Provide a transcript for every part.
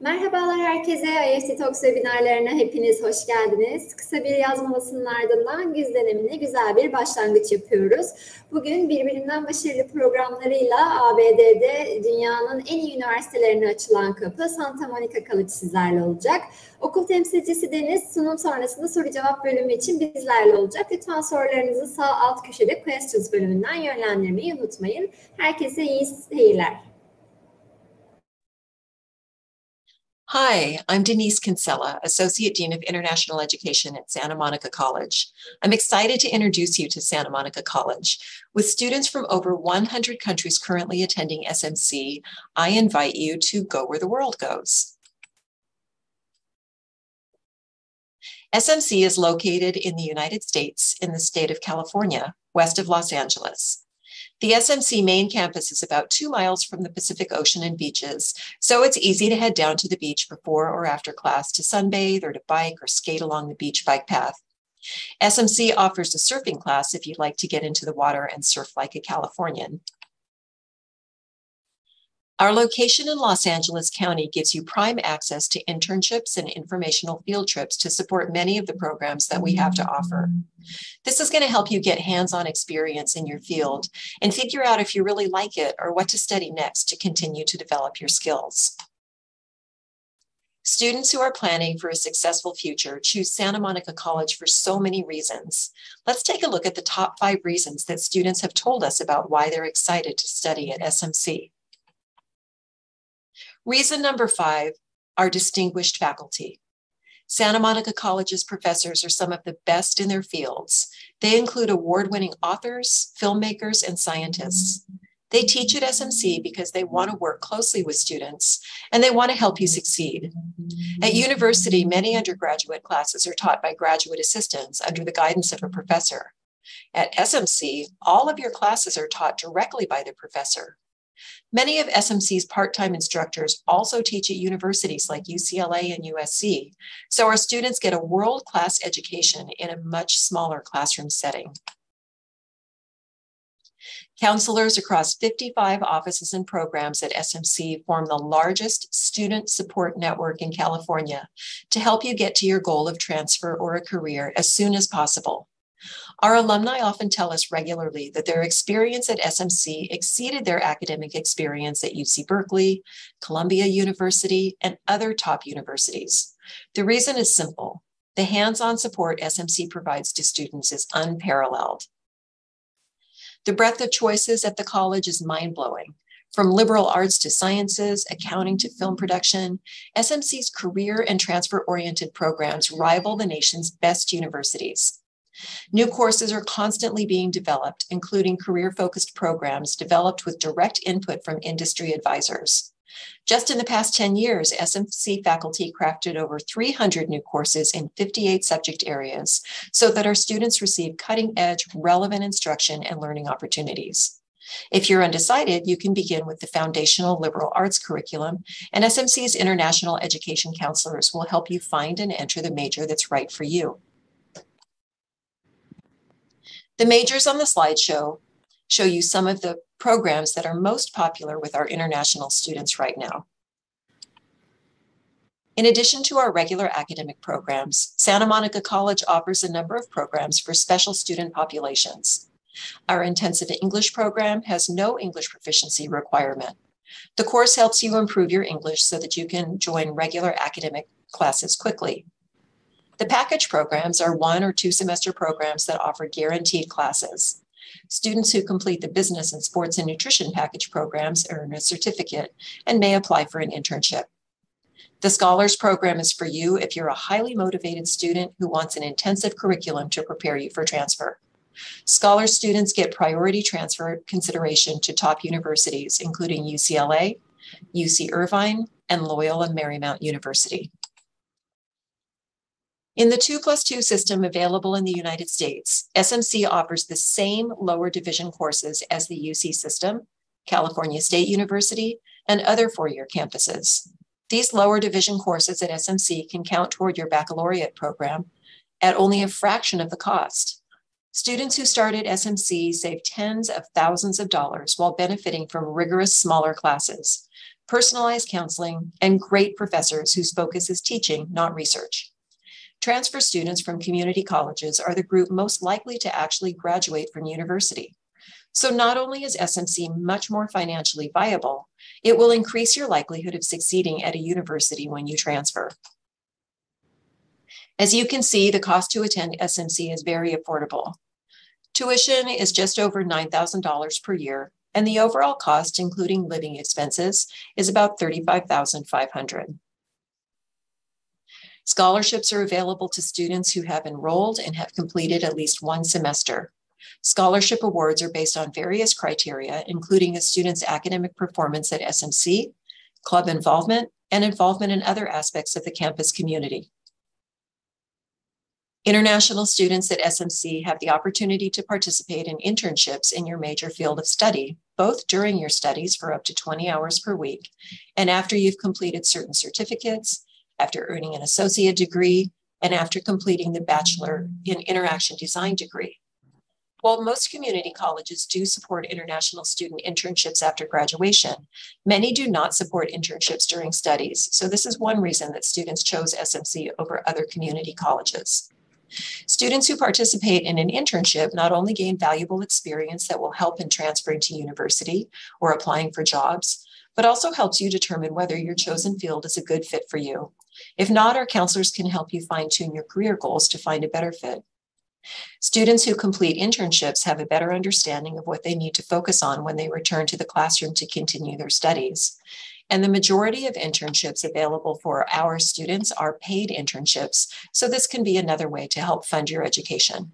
Merhabalar herkese, IEFT Talks webinarlarına hepiniz hoş geldiniz. Kısa bir yaz molasının ardından güz dönemine güzel bir başlangıç yapıyoruz. Bugün birbirinden başarılı programlarıyla ABD'de dünyanın en iyi üniversitelerine açılan kapı Santa Monica College sizlerle olacak. Okul temsilcisi Deniz, sunum sonrasında soru cevap bölümü için bizlerle olacak. Lütfen sorularınızı sağ alt köşede Questions bölümünden yönlendirmeyi unutmayın. Herkese iyi seyirler. Hi, I'm Denise Kinsella, Associate Dean of International Education at Santa Monica College. I'm excited to introduce you to Santa Monica College. With students from over 100 countries currently attending SMC, I invite you to go where the world goes. SMC is located in the United States in the state of California, west of Los Angeles. The SMC main campus is about 2 miles from the Pacific Ocean and beaches, so it's easy to head down to the beach before or after class to sunbathe or to bike or skate along the beach bike path. SMC offers a surfing class if you'd like to get into the water and surf like a Californian. Our location in Los Angeles County gives you prime access to internships and informational field trips to support many of the programs that we have to offer. This is going to help you get hands-on experience in your field and figure out if you really like it or what to study next to continue to develop your skills. Students who are planning for a successful future choose Santa Monica College for so many reasons. Let's take a look at the top 5 reasons that students have told us about why they're excited to study at SMC. Reason number 5, our distinguished faculty. Santa Monica College's professors are some of the best in their fields. They include award-winning authors, filmmakers, and scientists. They teach at SMC because they want to work closely with students and they want to help you succeed. At university, many undergraduate classes are taught by graduate assistants under the guidance of a professor. At SMC, all of your classes are taught directly by the professor. Many of SMC's part-time instructors also teach at universities like UCLA and USC, so our students get a world-class education in a much smaller classroom setting. Counselors across 55 offices and programs at SMC form the largest student support network in California to help you get to your goal of transfer or a career as soon as possible. Our alumni often tell us regularly that their experience at SMC exceeded their academic experience at UC Berkeley, Columbia University, and other top universities. The reason is simple. The hands-on support SMC provides to students is unparalleled. The breadth of choices at the college is mind-blowing. From liberal arts to sciences, accounting to film production, SMC's career and transfer-oriented programs rival the nation's best universities. New courses are constantly being developed, including career-focused programs developed with direct input from industry advisors. Just in the past 10 years, SMC faculty crafted over 300 new courses in 58 subject areas so that our students receive cutting-edge, relevant instruction and learning opportunities. If you're undecided, you can begin with the foundational liberal arts curriculum, and SMC's international education counselors will help you find and enter the major that's right for you. The majors on the slideshow show you some of the programs that are most popular with our international students right now. In addition to our regular academic programs, Santa Monica College offers a number of programs for special student populations. Our intensive English program has no English proficiency requirement. The course helps you improve your English so that you can join regular academic classes quickly. The package programs are 1 or 2 semester programs that offer guaranteed classes. Students who complete the business and sports and nutrition package programs earn a certificate and may apply for an internship. The Scholars Program is for you if you're a highly motivated student who wants an intensive curriculum to prepare you for transfer. Scholars students get priority transfer consideration to top universities, including UCLA, UC Irvine, and Loyola Marymount University. In the 2+2 system available in the United States, SMC offers the same lower division courses as the UC system, California State University, and other four-year campuses. These lower division courses at SMC can count toward your baccalaureate program at only a fraction of the cost. Students who start at SMC save tens of thousands of dollars while benefiting from rigorous smaller classes. personalized counseling, and great professors whose focus is teaching, not research. Transfer students from community colleges are the group most likely to actually graduate from university. So not only is SMC much more financially viable, it will increase your likelihood of succeeding at a university when you transfer. As you can see, the cost to attend SMC is very affordable. Tuition is just over $9,000 per year, and the overall cost, including living expenses, is about $35,500. Scholarships are available to students who have enrolled and have completed at least one semester. Scholarship awards are based on various criteria, including a student's academic performance at SMC, club involvement, and involvement in other aspects of the campus community. International students at SMC have the opportunity to participate in internships in your major field of study, both during your studies for up to 20 hours per week, and after you've completed certain certificates, after earning an associate degree, and after completing the Bachelor in Interaction Design degree. While most community colleges do support international student internships after graduation, many do not support internships during studies. So this is one reason that students chose SMC over other community colleges. Students who participate in an internship not only gain valuable experience that will help in transferring to university or applying for jobs, but also helps you determine whether your chosen field is a good fit for you. If not, our counselors can help you fine-tune your career goals to find a better fit. Students who complete internships have a better understanding of what they need to focus on when they return to the classroom to continue their studies. And the majority of internships available for our students are paid internships, so this can be another way to help fund your education.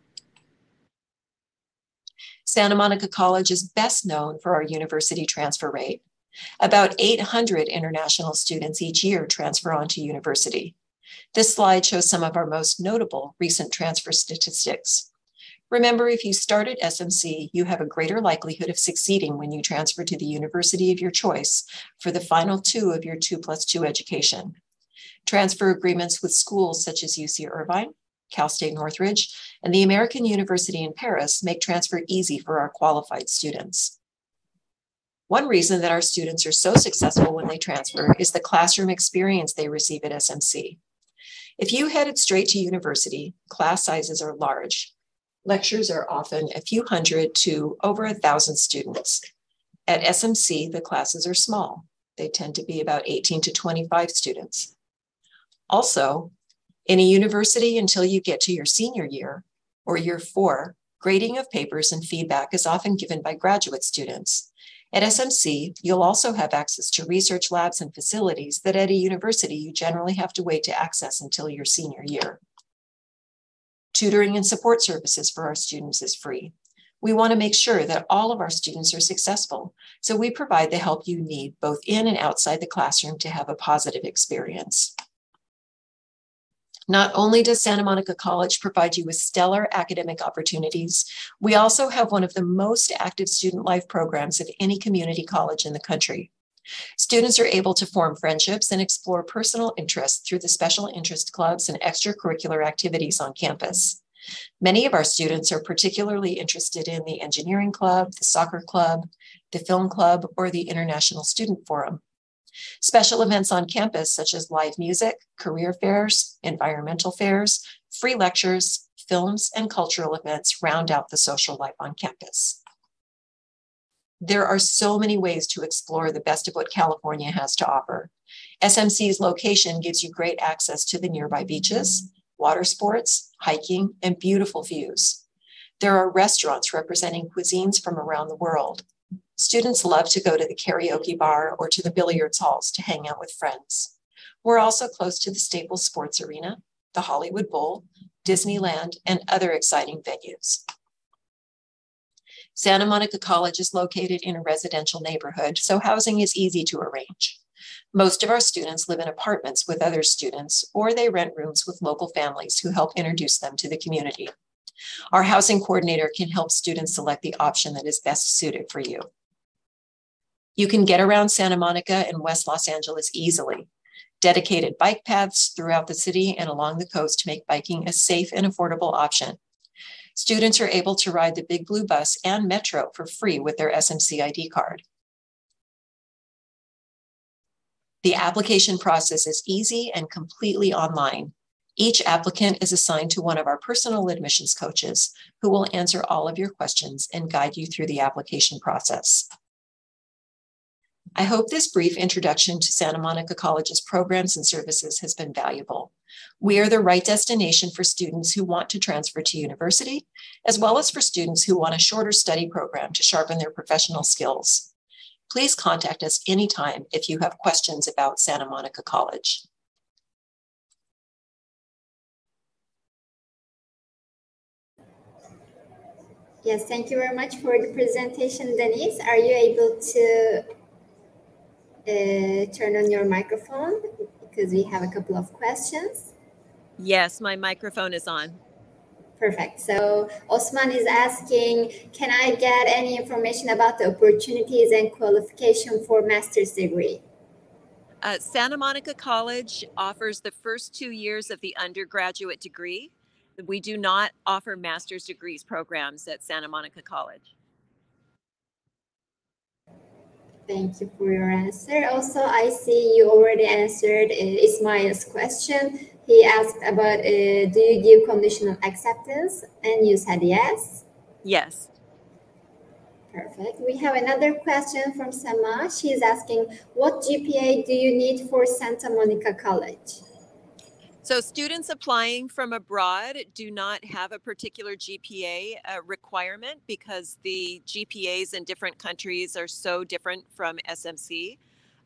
Santa Monica College is best known for our university transfer rate. About 800 international students each year transfer on to university. This slide shows some of our most notable recent transfer statistics. Remember, if you start at SMC, you have a greater likelihood of succeeding when you transfer to the university of your choice for the final two of your 2+2 education. Transfer agreements with schools such as UC Irvine, Cal State Northridge, and the American University in Paris make transfer easy for our qualified students. One reason that our students are so successful when they transfer is the classroom experience they receive at SMC. If you headed straight to university, class sizes are large. Lectures are often a few hundred to over 1,000 students. At SMC, the classes are small. They tend to be about 18 to 25 students. Also, in a university until you get to your senior year or year 4, grading of papers and feedback is often given by graduate students. At SMC, you'll also have access to research labs and facilities that at a university you generally have to wait to access until your senior year. Tutoring and support services for our students is free. We want to make sure that all of our students are successful, so we provide the help you need both in and outside the classroom to have a positive experience. Not only does Santa Monica College provide you with stellar academic opportunities, we also have one of the most active student life programs of any community college in the country. Students are able to form friendships and explore personal interests through the special interest clubs and extracurricular activities on campus. Many of our students are particularly interested in the engineering club, the soccer club, the film club, or the International Student Forum. Special events on campus, such as live music, career fairs, environmental fairs, free lectures, films, and cultural events round out the social life on campus. There are so many ways to explore the best of what California has to offer. SMC's location gives you great access to the nearby beaches, water sports, hiking, and beautiful views. There are restaurants representing cuisines from around the world. Students love to go to the karaoke bar or to the billiards halls to hang out with friends. We're also close to the Staples Sports Arena, the Hollywood Bowl, Disneyland, and other exciting venues. Santa Monica College is located in a residential neighborhood, so housing is easy to arrange. Most of our students live in apartments with other students, or they rent rooms with local families who help introduce them to the community. Our housing coordinator can help students select the option that is best suited for you. You can get around Santa Monica and West Los Angeles easily. Dedicated bike paths throughout the city and along the coast make biking a safe and affordable option. Students are able to ride the Big Blue Bus and Metro for free with their SMC ID card. The application process is easy and completely online. Each applicant is assigned to one of our personal admissions coaches who will answer all of your questions and guide you through the application process. I hope this brief introduction to Santa Monica College's programs and services has been valuable. We are the right destination for students who want to transfer to university, as well as for students who want a shorter study program to sharpen their professional skills. Please contact us anytime if you have questions about Santa Monica College. Yes, thank you very much for the presentation, Denise. Are you able to turn on your microphone? Because we have a couple of questions. Yes, my microphone is on. Perfect. So Osman is asking, can I get any information about the opportunities and qualification for master's degree? Santa Monica College offers the first 2 years of the undergraduate degree. We do not offer master's degrees programs at Santa Monica College. Thank you for your answer. Also, I see you already answered Ismail's question. He asked about, do you give conditional acceptance? And you said yes. Yes. Perfect. We have another question from Sema. She's asking, what GPA do you need for Santa Monica College? So students applying from abroad do not have a particular GPA requirement because the GPAs in different countries are so different from SMC.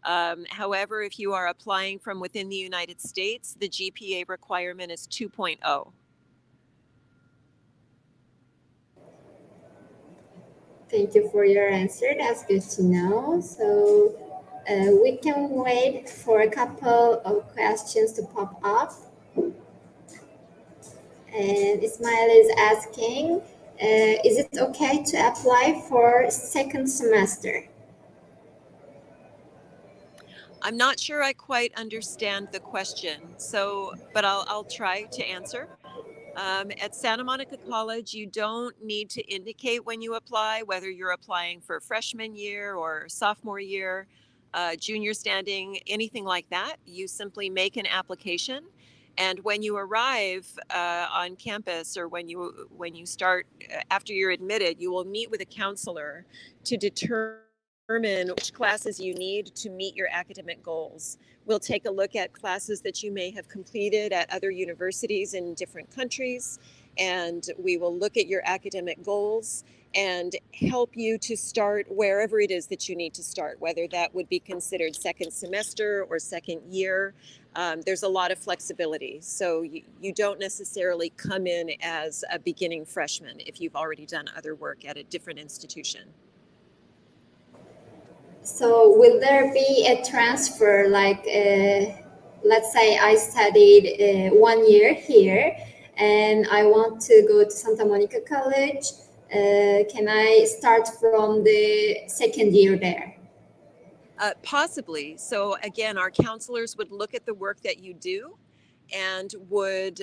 However, if you are applying from within the United States, the GPA requirement is 2.0. Thank you for your answer. That's good to know. So we can wait for a couple of questions to pop up. And Ismail is asking, is it okay to apply for second semester? I'm not sure I quite understand the question, but I'll try to answer. At Santa Monica College, you don't need to indicate when you apply, whether you're applying for freshman year or sophomore year, junior standing, anything like that. You simply make an application. And when you arrive on campus or when you start, after you're admitted, you will meet with a counselor to determine which classes you need to meet your academic goals. We'll take a look at classes that you may have completed at other universities in different countries, and we will look at your academic goals and help you to start wherever it is that you need to start, whether that would be considered second semester or second year. There's a lot of flexibility. So you don't necessarily come in as a beginning freshman if you've already done other work at a different institution. So will there be a transfer, like, let's say I studied 1 year here and I want to go to Santa Monica College. Can I start from the second year there? Possibly. So again, our counselors would look at the work that you do and would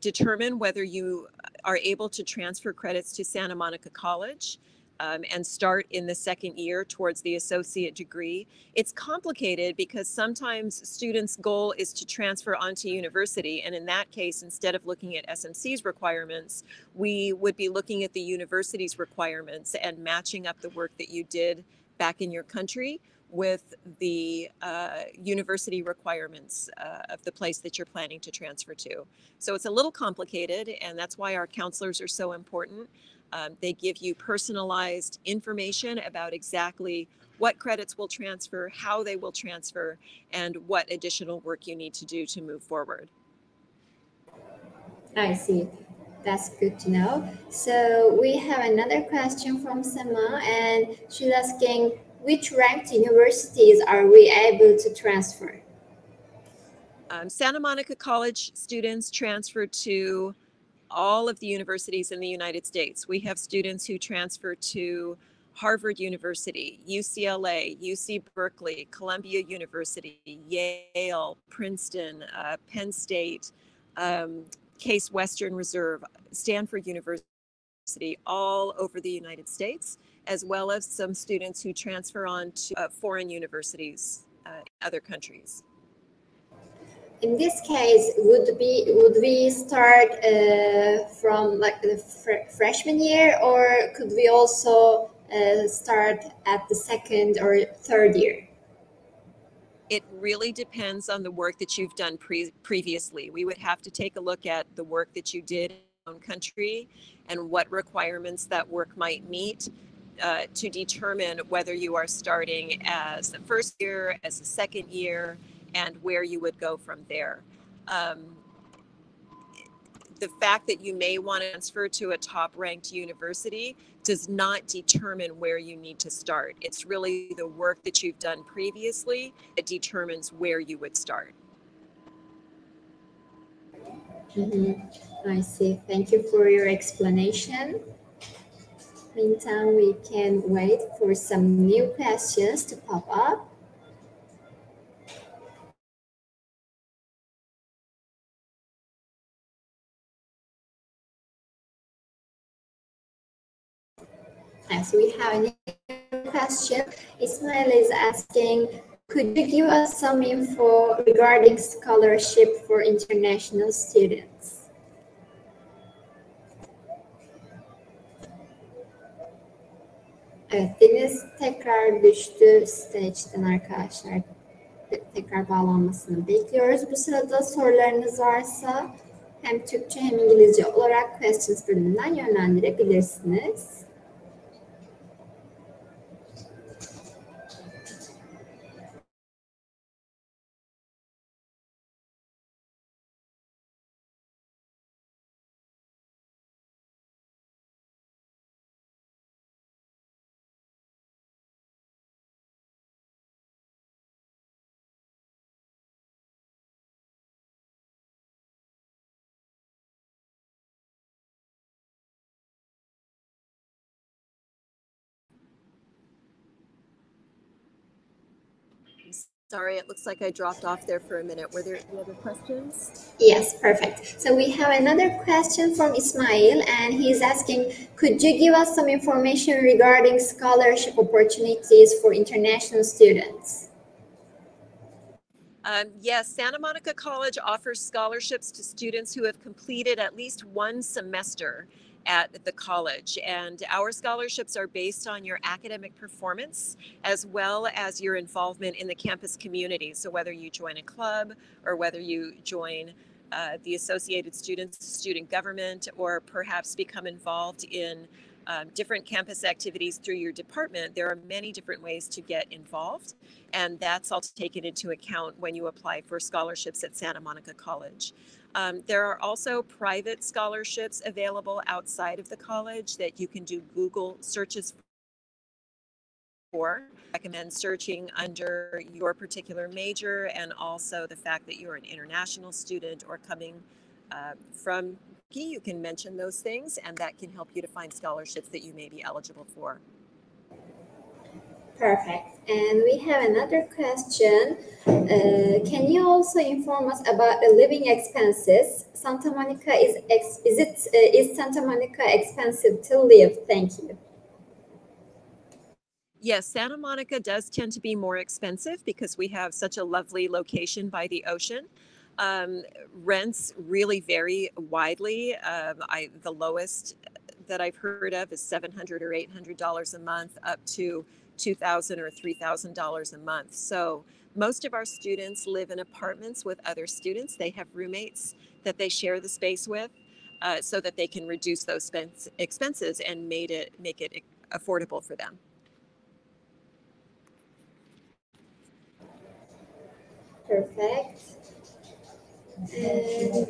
determine whether you are able to transfer credits to Santa Monica College and start in the second year towards the associate degree. It's complicated because sometimes students' goal is to transfer onto university. And in that case, instead of looking at SMC's requirements, we would be looking at the university's requirements and matching up the work that you did back in your country with the university requirements of the place that you're planning to transfer to. So it's a little complicated, and that's why our counselors are so important. They give you personalized information about exactly what credits will transfer, how they will transfer, and what additional work you need to do to move forward. I see. That's good to know. So we have another question from Sema, and she's asking, which ranked universities are we able to transfer? Santa Monica College students transfer to all of the universities in the United States. We have students who transfer to Harvard University, UCLA, UC Berkeley, Columbia University, Yale, Princeton, Penn State, Case Western Reserve, Stanford University, all over the United States, as well as some students who transfer on to foreign universities other countries. In this case, would we start from like the freshman year, or could we also start at the second or third year? It really depends on the work that you've done previously. We would have to take a look at the work that you did in your own country and what requirements that work might meet to determine whether you are starting as the first year, as the second year, and where you would go from there. The fact that you may want to transfer to a top-ranked university does not determine where you need to start. It's really the work that you've done previously that determines where you would start. I see. Thank you for your explanation. Meantime, we can wait for some new questions to pop up. Yes, we have a new question. Ismail is asking, could you give us some info regarding scholarship for international students? Evet, Deniz tekrar düştü stage'den arkadaşlar. Tekrar bağlanmasını bekliyoruz. Bu sırada sorularınız varsa hem Türkçe hem İngilizce olarak questions bölümünden yönlendirebilirsiniz. Sorry, it looks like I dropped off there for a minute. Were there any other questions? Yes, perfect. So we have another question from Ismail, and he's asking, could you give us some information regarding scholarship opportunities for international students? Yes, Santa Monica College offers scholarships to students who have completed at least one semester at the college, and our scholarships are based on your academic performance as well as your involvement in the campus community. So whether you join a club or whether you join the Associated Students Student Government, or perhaps become involved in different campus activities through your department, there are many different ways to get involved, and that's all taken into account when you apply for scholarships at Santa Monica College. There are also private scholarships available outside of the college that you can do Google searches for. I recommend searching under your particular major, and also the fact that you're an international student or coming from you can mention those things, and that can help you to find scholarships that you may be eligible for. Perfect. And we have another question. Can you also inform us about the living expenses? Santa Monica is Santa Monica expensive to live? Thank you. Yes, Santa Monica does tend to be more expensive because we have such a lovely location by the ocean. Rents really vary widely. The lowest that I've heard of is $700 or $800 a month, up to $2,000 or $3,000 a month. So most of our students live in apartments with other students. They have roommates that they share the space with, so that they can reduce those expenses and make it affordable for them. Perfect. And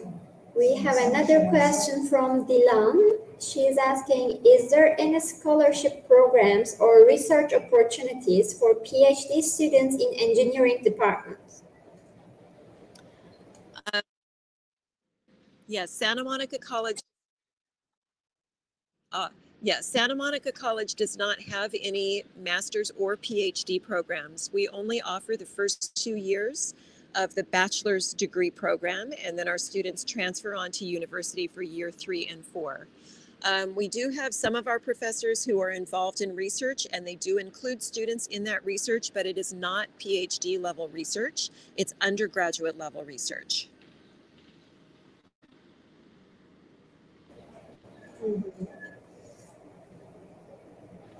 we have another question from Dilan. She's asking, is there any scholarship programs or research opportunities for PhD students in engineering departments? Yes, Santa Monica College. Santa Monica College does not have any master's or PhD programs. We only offer the first 2 years of the bachelor's degree program, and then our students transfer on to university for year 3 and 4. We do have some of our professors who are involved in research, and they do include students in that research, but it is not PhD level research. It's undergraduate level research. Mhm.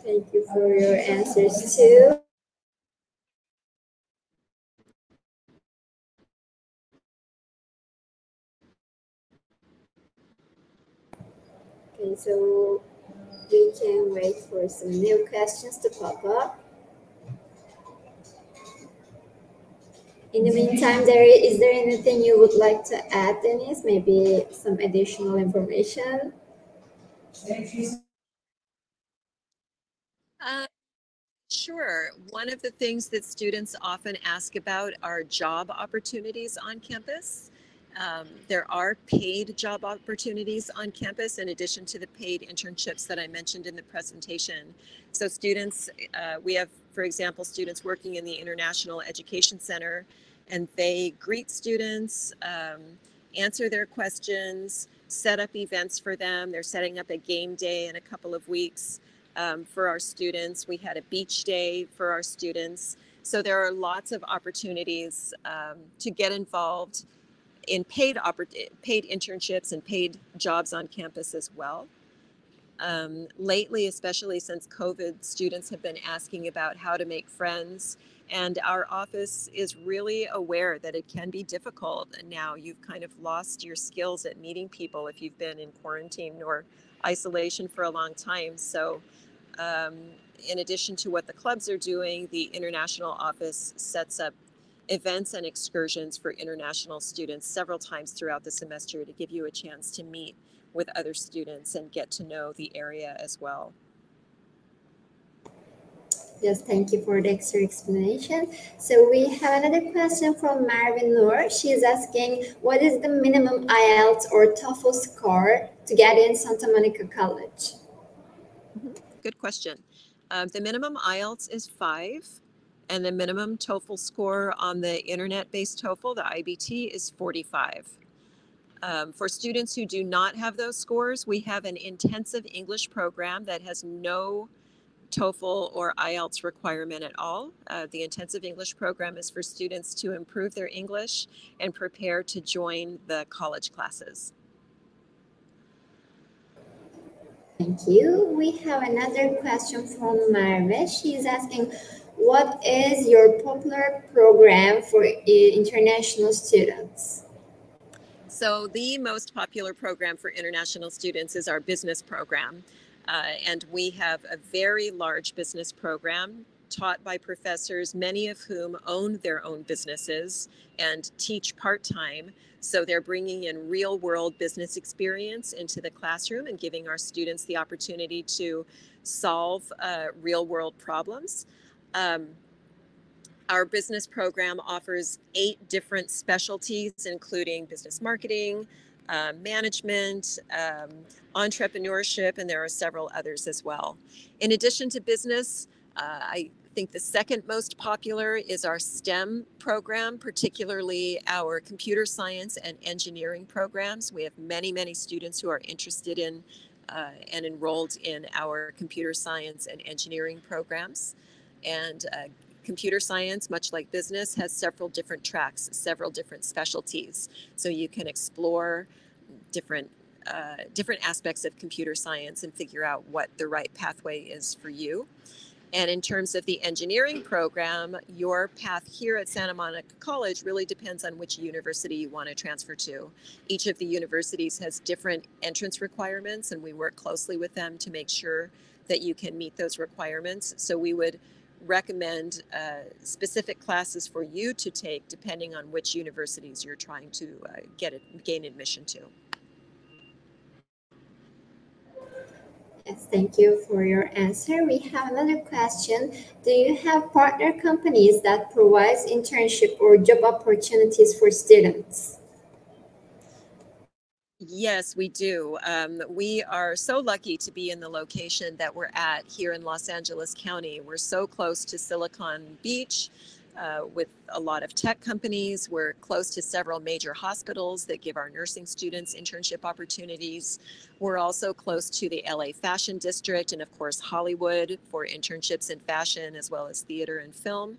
Thank you for your answers too. Okay, so we can wait for some new questions to pop up. In the meantime, is there anything you would like to add, Denise? Maybe some additional information? Sure. One of the things that students often ask about are job opportunities on campus. There are paid job opportunities on campus in addition to the paid internships that I mentioned in the presentation. So students, we have, for example, students working in the International Education Center, and they greet students, answer their questions, set up events for them. They're setting up a game day in a couple of weeks. For our students. We had a beach day for our students. So there are lots of opportunities to get involved in paid internships and paid jobs on campus as well. Lately, especially since COVID, students have been asking about how to make friends, and our office is really aware that it can be difficult. And now you've kind of lost your skills at meeting people if you've been in quarantine or isolation for a long time. So in addition to what the clubs are doing, the international office sets up events and excursions for international students several times throughout the semester to give you a chance to meet with other students and get to know the area as well. Yes, thank you for the extra explanation. So we have another question from Marvin Noor. She is asking, what is the minimum IELTS or TOEFL score to get in Santa Monica College? Good question. The minimum IELTS is 5, and the minimum TOEFL score on the internet-based TOEFL, the IBT, is 45. For students who do not have those scores, we have an intensive English program that has no TOEFL or IELTS requirement at all. The intensive English program is for students to improve their English and prepare to join the college classes. Thank you. We have another question from Marve. She is asking, what is your popular program for international students? So the most popular program for international students is our business program. And we have a very large business program taught by professors, many of whom own their own businesses and teach part-time. So they're bringing in real-world business experience into the classroom and giving our students the opportunity to solve real-world problems. Our business program offers 8 different specialties, including business marketing, management, entrepreneurship, and there are several others as well. In addition to business, I think the second most popular is our STEM program, particularly our computer science and engineering programs. We have many, many students who are interested in and enrolled in our computer science and engineering programs. And computer science, much like business, has several different tracks, several different specialties. So you can explore different aspects of computer science and figure out what the right pathway is for you. And in terms of the engineering program, your path here at Santa Monica College really depends on which university you want to transfer to. Each of the universities has different entrance requirements, and we work closely with them to make sure that you can meet those requirements. So we would recommend specific classes for you to take depending on which universities you're trying to gain admission to. Yes, thank you for your answer. We have another question. Do you have partner companies that provides internship or job opportunities for students? Yes, we do. We are so lucky to be in the location that we're at here in Los Angeles County. We're so close to Silicon Beach. with a lot of tech companies. We're close to several major hospitals that give our nursing students internship opportunities. We're also close to the LA Fashion District and, of course, Hollywood for internships in fashion as well as theater and film.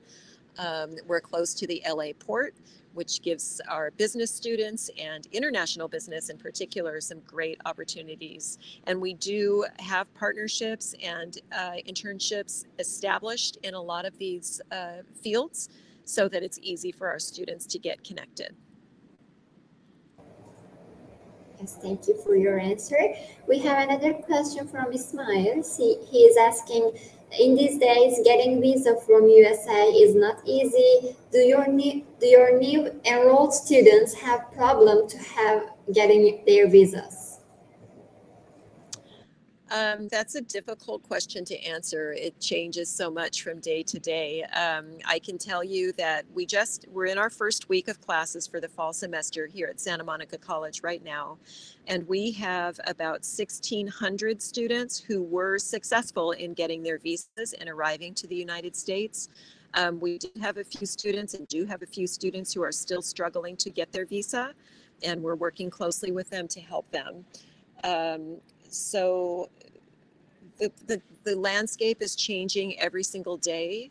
We're close to the LA Port, which gives our business students and international business in particular some great opportunities. And we do have partnerships and internships established in a lot of these fields so that it's easy for our students to get connected. Yes, thank you for your answer. We have another question from Ismail. He is asking, in these days, getting visa from USA is not easy. Do your new enrolled students have problem to have getting their visas? That's a difficult question to answer. It changes so much from day to day. I can tell you that we're in our first week of classes for the fall semester here at Santa Monica College right now. And we have about 1,600 students who were successful in getting their visas and arriving to the United States. We do have a few students who are still struggling to get their visa, and we're working closely with them to help them. So the landscape is changing every single day.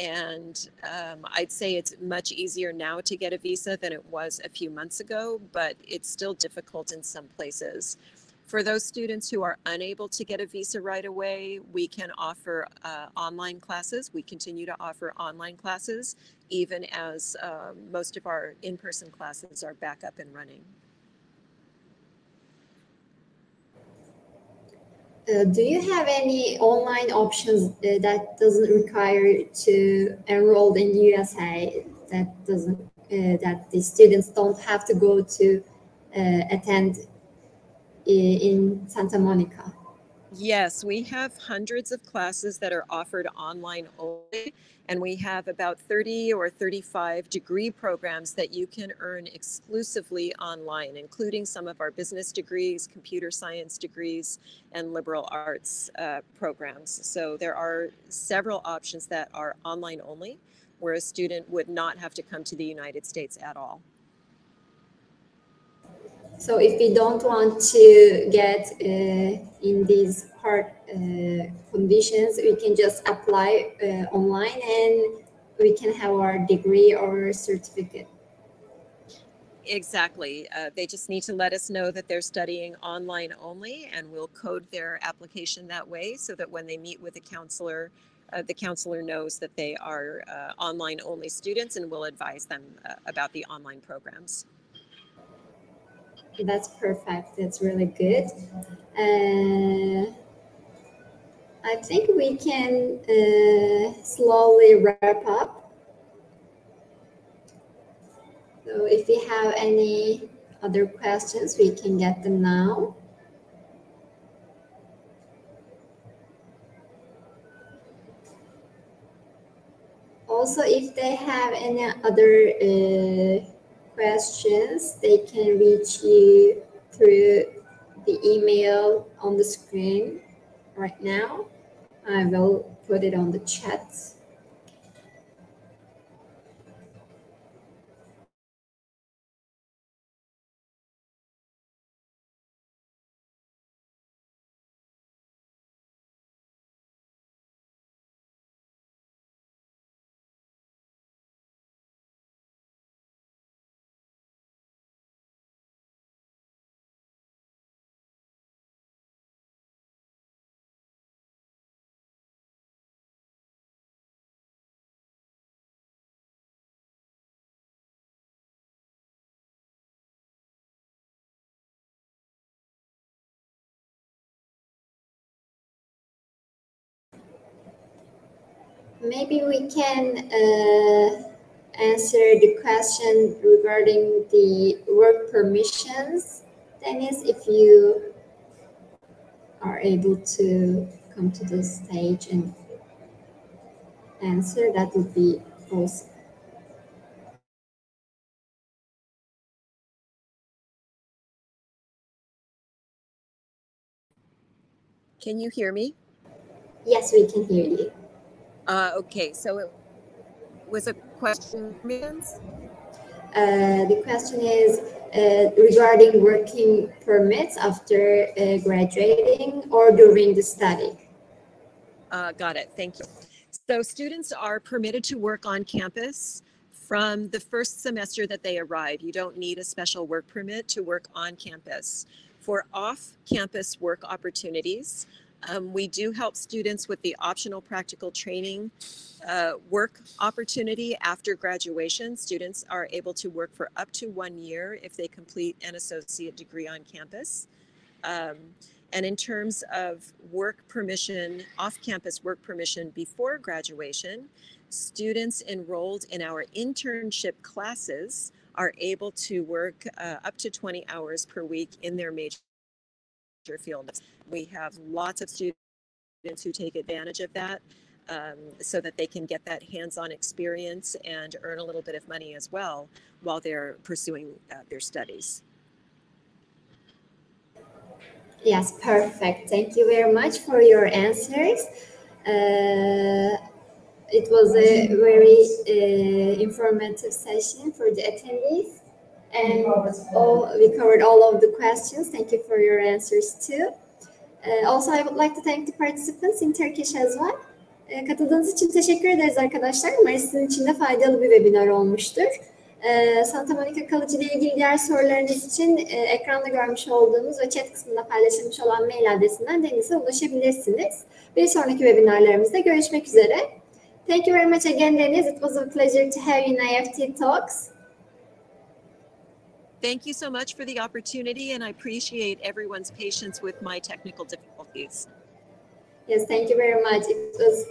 And I'd say it's much easier now to get a visa than it was a few months ago, but it's still difficult in some places. For those students who are unable to get a visa right away, we can offer online classes. We continue to offer online classes, even as most of our in-person classes are back up and running. Do you have any online options that doesn't require to enroll in USA, that the students don't have to go to attend in Santa Monica? Yes, we have hundreds of classes that are offered online only, and we have about 30 or 35 degree programs that you can earn exclusively online, including some of our business degrees, computer science degrees, and liberal arts programs. So there are several options that are online only, where a student would not have to come to the United States at all. So if we don't want to get in these hard conditions, we can just apply online and we can have our degree or certificate. Exactly. They just need to let us know that they're studying online only, and we'll code their application that way so that when they meet with the counselor knows that they are online only students, and will advise them about the online programs. That's perfect. That's really good. I think we can slowly wrap up. So if we have any other questions, we can get them now. Also, if they have any other questions, they can reach you through the email on the screen right now. I will put it on the chat. Maybe we can answer the question regarding the work permissions. Dennis, if you are able to come to the stage and answer, that would be awesome. Can you hear me? Yes, we can hear you. Okay, so Was a question, Mittens? The question is regarding working permits after graduating or during the study. Got it. Thank you. So students are permitted to work on campus from the first semester that they arrive. You don't need a special work permit to work on campus. For off-campus work opportunities, we do help students with the optional practical training work opportunity after graduation. Students are able to work for up to 1 year if they complete an associate degree on campus. And in terms of work permission, off-campus work permission before graduation, students enrolled in our internship classes are able to work up to 20 hours per week in their major field. We have lots of students who take advantage of that so that they can get that hands-on experience and earn a little bit of money as well while they're pursuing their studies. Yes, perfect. Thank you very much for your answers. It was a very informative session for the attendees. And we covered all of the questions. Thank you for your answers too. Also, I would like to thank the participants in Turkish as well. Katıldığınız için teşekkür ederiz arkadaşlar. Umarım sizin için de faydalı bir webinar olmuştur. Santa Monica College ile ilgili diğer sorularınız için ekranda görmüş olduğunuz ve chat kısmında paylaşılmış olan mail adresinden Deniz'e ulaşabilirsiniz. Bir sonraki webinarlarımızda görüşmek üzere. Thank you very much again, Deniz. It was a pleasure to have you in IEFT Talks. Thank you so much for the opportunity, and I appreciate everyone's patience with my technical difficulties. Yes, thank you very much. It was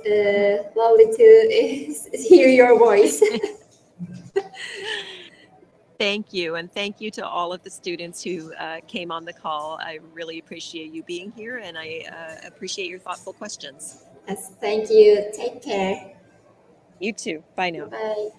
lovely to hear your voice. Thank you, and thank you to all of the students who came on the call. I really appreciate you being here, and I appreciate your thoughtful questions. Yes, thank you. Take care. You too. Bye now. Bye.